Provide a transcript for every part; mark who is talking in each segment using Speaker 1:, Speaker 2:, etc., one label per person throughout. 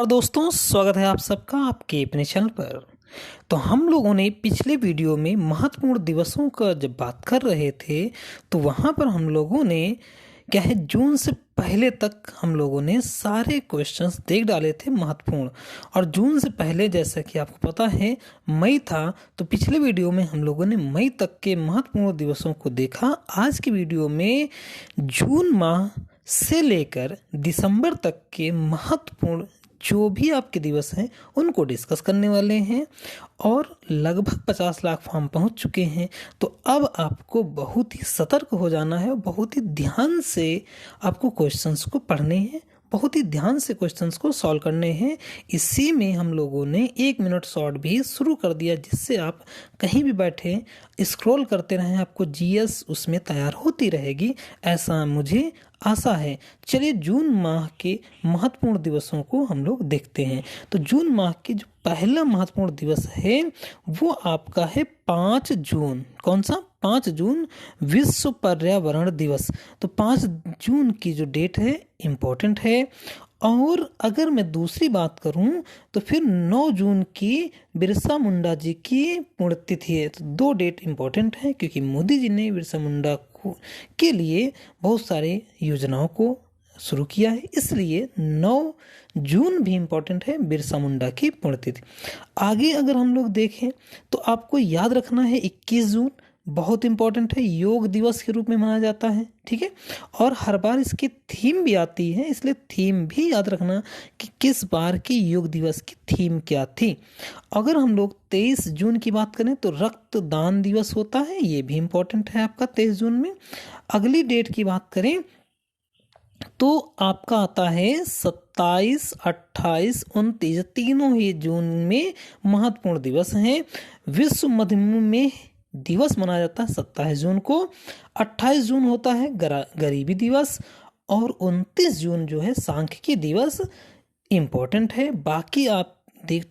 Speaker 1: और दोस्तों स्वागत है आप सबका आपके अपने चैनल पर। तो हम लोगों ने पिछले वीडियो में महत्वपूर्ण दिवसों का जब बात कर रहे थे तो वहाँ पर हम लोगों ने क्या है जून से पहले तक हम लोगों ने सारे क्वेश्चंस देख डाले थे महत्वपूर्ण। और जून से पहले जैसा कि आपको पता है मई था, तो पिछले वीडियो में हम लोगों ने मई तक के महत्वपूर्ण दिवसों को देखा। आज की वीडियो में जून माह से लेकर दिसंबर तक के महत्वपूर्ण जो भी आपके दिवस हैं उनको डिस्कस करने वाले हैं। और लगभग 50 लाख फॉर्म पहुंच चुके हैं, तो अब आपको बहुत ही सतर्क हो जाना है और बहुत ही ध्यान से आपको क्वेश्चंस को पढ़ने हैं, बहुत ही ध्यान से क्वेश्चंस को सॉल्व करने हैं। इसी में हम लोगों ने 1 मिनट शॉर्ट भी शुरू कर दिया, जिससे आप कहीं भी बैठे स्क्रॉल करते रहें, आपको जीएस उसमें तैयार होती रहेगी, ऐसा मुझे आशा है। चलिए जून माह के महत्वपूर्ण दिवसों को हम लोग देखते हैं। तो जून माह के जो पहला महत्वपूर्ण दिवस है वो आपका है 5 जून। कौन सा? 5 जून विश्व पर्यावरण दिवस। तो 5 जून की जो डेट है इम्पोर्टेंट है। और अगर मैं दूसरी बात करूं तो फिर 9 जून की बिरसा मुंडा जी की पुण्यतिथि है। तो 2 डेट इम्पोर्टेंट है, क्योंकि मोदी जी ने बिरसा मुंडा के लिए बहुत सारे योजनाओं को शुरू किया है, इसलिए 9 जून भी इम्पोर्टेंट है, बिरसा मुंडा की पुण्यतिथि। आगे अगर हम लोग देखें तो आपको याद रखना है 21 जून बहुत इंपॉर्टेंट है, योग दिवस के रूप में मनाया जाता है, ठीक है। और हर बार इसकी थीम भी आती है, इसलिए थीम भी याद रखना कि किस बार की योग दिवस की थीम क्या थी। अगर हम लोग 23 जून की बात करें तो रक्तदान दिवस होता है, ये भी इम्पोर्टेंट है आपका 23 जून में। अगली डेट की बात करें तो आपका आता है 27, 28, 29, तीनों ही जून में महत्वपूर्ण दिवस हैं। विश्व मधुमेह दिवस मनाया जाता है 27 जून को। 28 जून होता है गरीबी दिवस। और 29 जून जो है सांख्यिकी दिवस इम्पोर्टेंट है। बाकी आप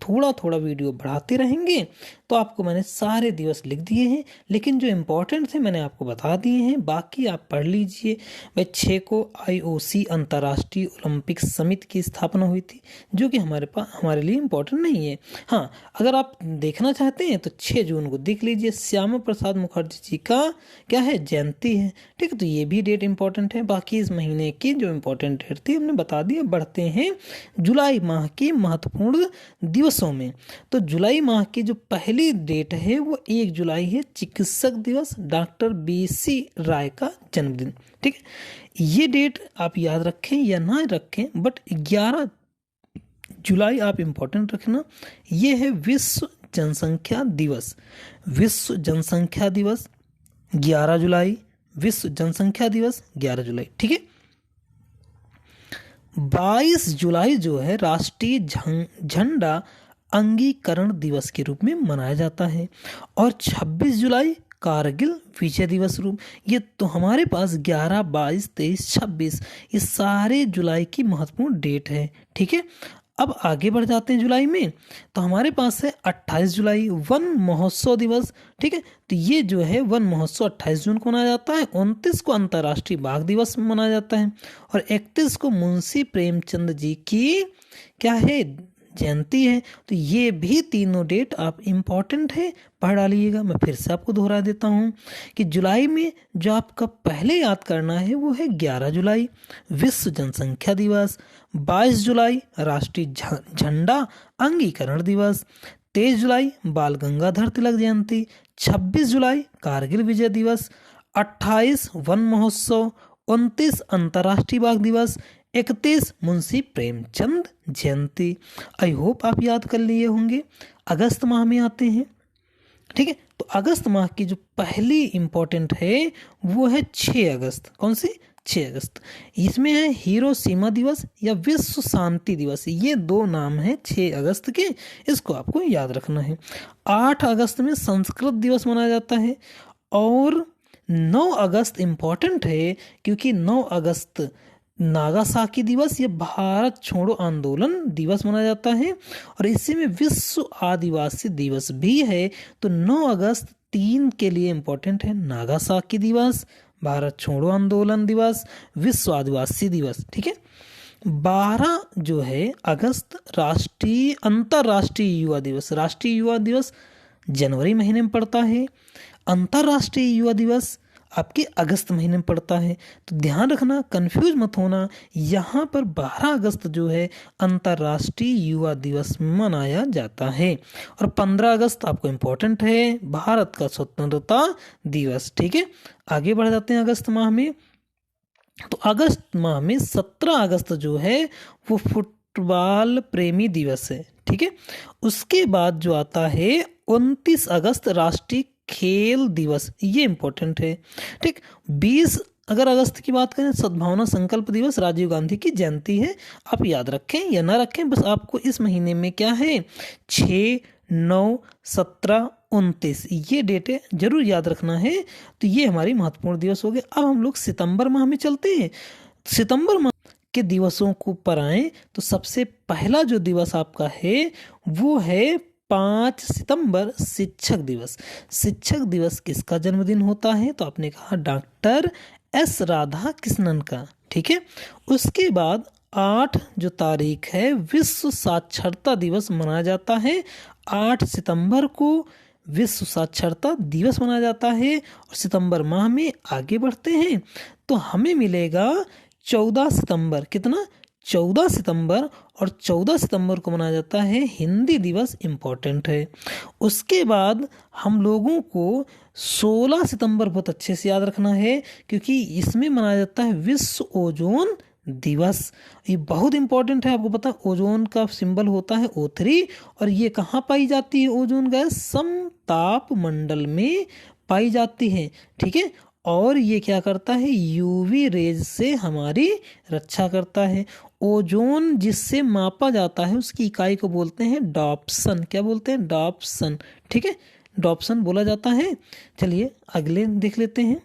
Speaker 1: थोड़ा थोड़ा वीडियो बढ़ाते रहेंगे तो आपको मैंने सारे दिवस लिख दिए हैं, लेकिन जो इम्पोर्टेंट थे मैंने आपको बता दिए हैं, बाकी आप पढ़ लीजिए। भाई 6 को आईओसी अंतर्राष्ट्रीय ओलंपिक समिति की स्थापना हुई थी, जो कि हमारे लिए इम्पोर्टेंट नहीं है। हाँ, अगर आप देखना चाहते हैं तो 6 जून को देख लीजिए, श्यामा प्रसाद मुखर्जी जी का क्या है जयंती है, ठीक है। तो ये भी डेट इम्पोर्टेंट है। बाकी इस महीने की जो इम्पोर्टेंट डेट थी हमने बता दिया। बढ़ते हैं जुलाई माह की महत्वपूर्ण दिवसों में। तो जुलाई माह की जो पहली डेट है वो 1 जुलाई है, चिकित्सक दिवस, डॉक्टर बीसी राय का जन्मदिन, ठीक है। ये डेट आप याद रखें या ना रखें, बट 11 जुलाई आप इंपॉर्टेंट रखना। ये है विश्व जनसंख्या दिवस। विश्व जनसंख्या दिवस 11 जुलाई, विश्व जनसंख्या दिवस 11 जुलाई, ठीक है। 22 जुलाई जो है राष्ट्रीय झंडा अंगीकरण दिवस के रूप में मनाया जाता है। और 26 जुलाई कारगिल विजय दिवस रूप। ये तो हमारे पास 11, 22, 23, 26 ये सारे जुलाई की महत्वपूर्ण डेट है, ठीक है। अब आगे बढ़ जाते हैं जुलाई में, तो हमारे पास है 28 जुलाई वन महोत्सव दिवस, ठीक है। तो ये जो है वन महोत्सव 28 जून को मनाया जाता है। 29 को अंतर्राष्ट्रीय बाघ दिवस मनाया जाता है। और 31 को मुंशी प्रेमचंद जी की क्या है जयंती है। तो ये भी तीनों डेट आप इम्पॉर्टेंट है, पढ़ डालिएगा। मैं फिर से आपको दोहरा देता हूँ कि जुलाई में जो आपका पहले याद करना है वो है 11 जुलाई विश्व जनसंख्या दिवस, 22 जुलाई राष्ट्रीय झंडा अंगीकरण दिवस, 23 जुलाई बाल गंगाधर तिलक जयंती, 26 जुलाई कारगिल विजय दिवस, 28 वन महोत्सव, 29 अंतर्राष्ट्रीय बाघ दिवस, 31 मुंशी प्रेमचंद जयंती। आई होप आप याद कर लिए होंगे। अगस्त माह में आते हैं, ठीक है। तो अगस्त माह की जो पहली इंपॉर्टेंट है वो है 6 अगस्त। कौन सी? 6 अगस्त। इसमें है हिरोशिमा दिवस या विश्व शांति दिवस। ये 2 नाम हैं 6 अगस्त के, इसको आपको याद रखना है। 8 अगस्त में संस्कृत दिवस मनाया जाता है। और 9 अगस्त इम्पॉर्टेंट है, क्योंकि 9 अगस्त नागासाकी दिवस या भारत छोड़ो आंदोलन दिवस मनाया जाता है। और इसी में विश्व आदिवासी दिवस भी है। तो 9 अगस्त 3 के लिए इम्पोर्टेंट है, नागासाकी दिवस, भारत छोड़ो आंदोलन दिवस, विश्व आदिवासी दिवस, ठीक है। 12 जो है अगस्त राष्ट्रीय अंतर्राष्ट्रीय युवा दिवस। राष्ट्रीय युवा दिवस जनवरी महीने में पड़ता है, अंतर्राष्ट्रीय युवा दिवस आपके अगस्त महीने में पड़ता है। तो ध्यान रखना, कंफ्यूज मत होना, यहाँ पर 12 अगस्त जो है अंतर्राष्ट्रीय युवा दिवस मनाया जाता है। और 15 अगस्त आपको इम्पोर्टेंट है, भारत का स्वतंत्रता दिवस। ठीक है, आगे बढ़ जाते हैं अगस्त माह में। तो अगस्त माह में 17 अगस्त जो है वो फुटबॉल प्रेमी दिवस है। ठीक है, उसके बाद जो आता है 29 अगस्त राष्ट्रीय खेल दिवस, ये इंपॉर्टेंट है। ठीक, 20 अगर अगस्त की बात करें, सद्भावना संकल्प दिवस, राजीव गांधी की जयंती है। आप याद रखें या ना रखें, बस आपको इस महीने में क्या है 6, 9, 17, 29 ये डेटें जरूर याद रखना है। तो ये हमारी महत्वपूर्ण दिवस हो गए। अब हम लोग सितंबर माह में चलते हैं। सितंबर माह के दिवसों को पर आए तो सबसे पहला जो दिवस आपका है वो है 5 सितंबर शिक्षक दिवस। शिक्षक दिवस किसका जन्मदिन होता है? तो आपने कहा डॉक्टर एस राधा कृष्णन का। ठीक है, उसके बाद 8 जो तारीख है विश्व साक्षरता दिवस मनाया जाता है। 8 सितंबर को विश्व साक्षरता दिवस मनाया जाता है। और सितंबर माह में आगे बढ़ते हैं तो हमें मिलेगा 14 सितंबर। कितना? 14 सितंबर। और 14 सितंबर को मनाया जाता है हिंदी दिवस, इम्पोर्टेंट है। उसके बाद हम लोगों को 16 सितंबर बहुत अच्छे से याद रखना है, क्योंकि इसमें मनाया जाता है विश्व ओजोन दिवस। ये बहुत इंपॉर्टेंट है। आपको पता है ओजोन का सिंबल होता है O3, और ये कहाँ पाई जाती है? ओजोन गैस समताप मंडल में पाई जाती है। ठीक है, और ये क्या करता है? यूवी रेज से हमारी रक्षा करता है। ओजोन जिससे मापा जाता है उसकी इकाई को बोलते हैं डॉप्सन। क्या बोलते हैं? डॉप्सन। ठीक है, डॉप्सन बोला जाता है। चलिए अगले देख लेते हैं।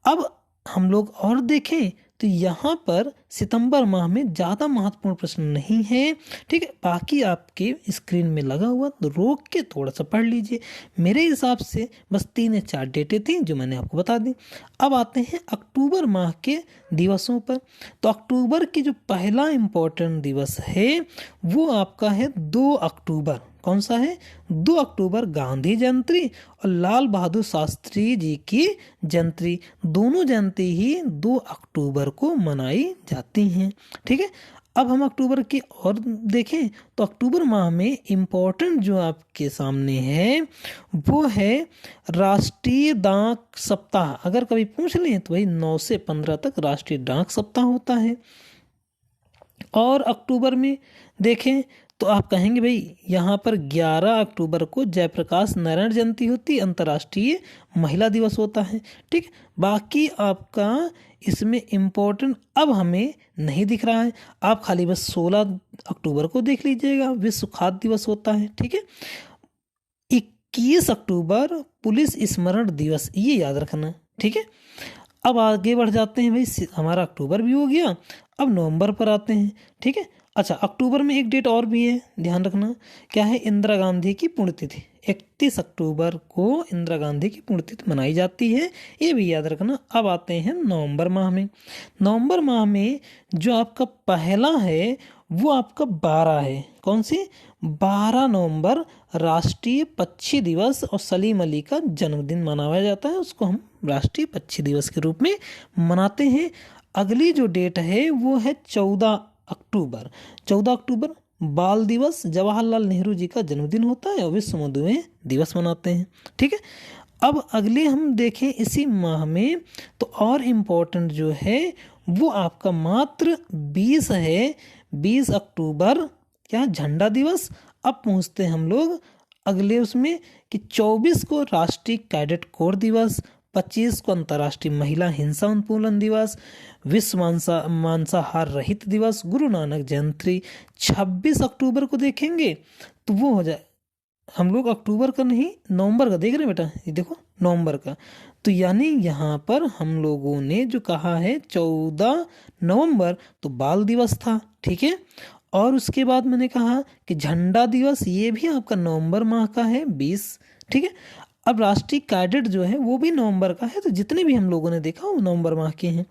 Speaker 1: अब हम लोग और देखें तो यहाँ पर सितंबर माह में ज़्यादा महत्वपूर्ण प्रश्न नहीं है। ठीक है, बाकी आपके स्क्रीन में लगा हुआ, तो रोक के थोड़ा सा पढ़ लीजिए। मेरे हिसाब से बस 3 या 4 डेटें थी जो मैंने आपको बता दी। अब आते हैं अक्टूबर माह के दिवसों पर। तो अक्टूबर की जो पहला इम्पोर्टेंट दिवस है वो आपका है 2 अक्टूबर। कौन सा है? 2 अक्टूबर गांधी जयंती और लाल बहादुर शास्त्री जी की जयंती। दोनों जयंती ही 2 अक्टूबर को मनाई जाती हैं। ठीक है, अब हम अक्टूबर की और देखें तो अक्टूबर माह में इम्पोर्टेंट जो आपके सामने है वो है राष्ट्रीय डाक सप्ताह। अगर कभी पूछ लें तो वही 9 से 15 तक राष्ट्रीय डाक सप्ताह होता है। और अक्टूबर में देखें तो आप कहेंगे भाई यहाँ पर 11 अक्टूबर को जयप्रकाश नारायण जयंती होती, अंतर्राष्ट्रीय महिला दिवस होता है। ठीक, बाकी आपका इसमें इम्पोर्टेंट अब हमें नहीं दिख रहा है। आप खाली बस 16 अक्टूबर को देख लीजिएगा, विश्व खाद्य दिवस होता है। ठीक है, 21 अक्टूबर पुलिस स्मरण दिवस, ये याद रखना। ठीक है, अब आगे बढ़ जाते हैं भाई, हमारा अक्टूबर भी हो गया। अब नवंबर पर आते हैं। ठीक है, अच्छा अक्टूबर में एक डेट और भी है, ध्यान रखना। क्या है? इंदिरा गांधी की पुण्यतिथि। 31 अक्टूबर को इंदिरा गांधी की पुण्यतिथि मनाई जाती है, ये भी याद रखना। अब आते हैं नवंबर माह में। नवंबर माह में जो आपका पहला है वो आपका 12 है। कौन सी? 12 नवंबर राष्ट्रीय पक्षी दिवस और सलीम अली का जन्मदिन मनाया जाता है, उसको हम राष्ट्रीय पक्षी दिवस के रूप में मनाते हैं। अगली जो डेट है वो है 14 अक्टूबर। 14 अक्टूबर बाल दिवस, जवाहरलाल नेहरू जी का जन्मदिन होता है और विश्व मधुमेह दिवस मनाते हैं। ठीक है, अब अगले हम देखें इसी माह में तो और इम्पोर्टेंट जो है वो आपका मात्र 20 है। 20 अक्टूबर क्या? झंडा दिवस। अब पहुंचते हैं हम लोग अगले उसमें कि 24 को राष्ट्रीय कैडेट कोर दिवस, 25 को अंतर्राष्ट्रीय महिला हिंसा उन्मूलन दिवस, विश्व मांसाहार रहित दिवस, गुरु नानक जयंती। 26 अक्टूबर को देखेंगे तो वो हो जाए, हम लोग अक्टूबर का नहीं नवंबर का देख रहे हैं बेटा, ये देखो नवंबर का। तो यानी यहाँ पर हम लोगों ने जो कहा है 14 नवंबर तो बाल दिवस था। ठीक है, और उसके बाद मैंने कहा कि झंडा दिवस, ये भी आपका नवंबर माह का है 20। ठीक है, अब राष्ट्रीय कैडेट जो है वो भी नवंबर का है, तो जितने भी हम लोगों ने देखा वो नवंबर माह के हैं।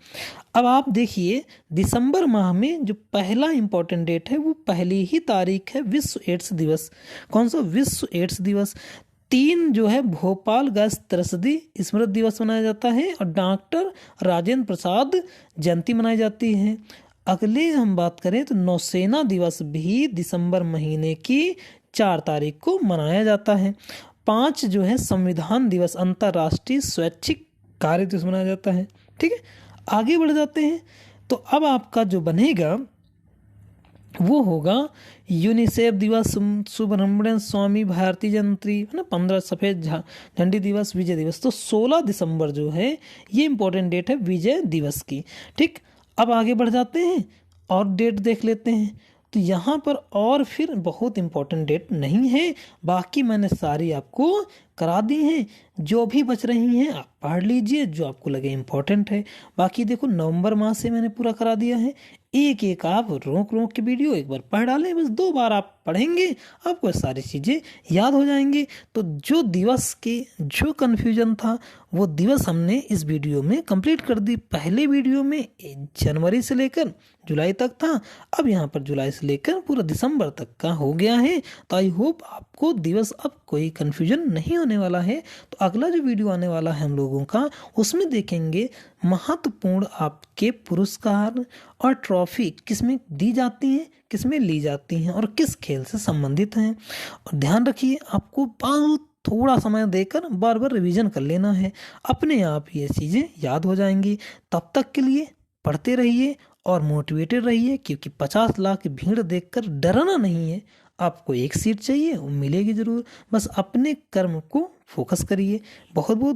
Speaker 1: अब आप देखिए दिसंबर माह में जो पहला इंपॉर्टेंट डेट है वो पहली ही तारीख है विश्व एड्स दिवस। कौन सा? विश्व एड्स दिवस। 3 जो है भोपाल गैस त्रसदी स्मृति दिवस मनाया जाता है और डॉक्टर राजेंद्र प्रसाद जयंती मनाई जाती है। अगले हम बात करें तो नौसेना दिवस भी दिसंबर महीने की 4 तारीख को मनाया जाता है। 5 जो है संविधान दिवस अंतर्राष्ट्रीय स्वैच्छिक कार्य दिवस मनाया जाता है। ठीक है, आगे बढ़ जाते हैं। तो अब आपका जो बनेगा वो होगा यूनिसेफ दिवस, सुब्रमण्यम स्वामी भारती जयंती है ना, 15 सफ़ेद झंडी दिवस, विजय दिवस। तो 16 दिसंबर जो है ये इंपॉर्टेंट डेट है विजय दिवस की। ठीक, अब आगे बढ़ जाते हैं और डेट देख लेते हैं। तो यहाँ पर और फिर बहुत इंपॉर्टेंट डेट नहीं है, बाकी मैंने सारी आपको करा दी हैं। जो भी बच रही हैं आप पढ़ लीजिए जो आपको लगे इंपॉर्टेंट है। बाकी देखो नवंबर माह से मैंने पूरा करा दिया है। एक एक आप रोक रोक के वीडियो एक बार पढ़ डालें, बस 2 बार आप पढ़ेंगे आपको सारी चीज़ें याद हो जाएंगी। तो जो दिवस के जो कन्फ्यूजन था वो दिवस हमने इस वीडियो में कंप्लीट कर दी। पहले वीडियो में जनवरी से लेकर जुलाई तक था, अब यहाँ पर जुलाई से लेकर पूरा दिसंबर तक का हो गया है। तो आई होप आपको दिवस अब कोई कन्फ्यूजन नहीं होने वाला है। तो अगला जो वीडियो आने वाला है हम लोगों का उसमें देखेंगे महत्वपूर्ण आपके पुरस्कार और ट्रॉफी किसमें दी जाती हैं, किसमें ली जाती हैं और किस खेल से संबंधित हैं। और ध्यान रखिए आपको बहुत थोड़ा समय देकर बार बार रिवीजन कर लेना है, अपने आप ये चीज़ें याद हो जाएंगी। तब तक के लिए पढ़ते रहिए और मोटिवेटेड रहिए, क्योंकि 50 लाख भीड़ देखकर डरना नहीं है। आपको एक सीट चाहिए वो मिलेगी ज़रूर, बस अपने कर्म को फोकस करिए। बहुत बहुत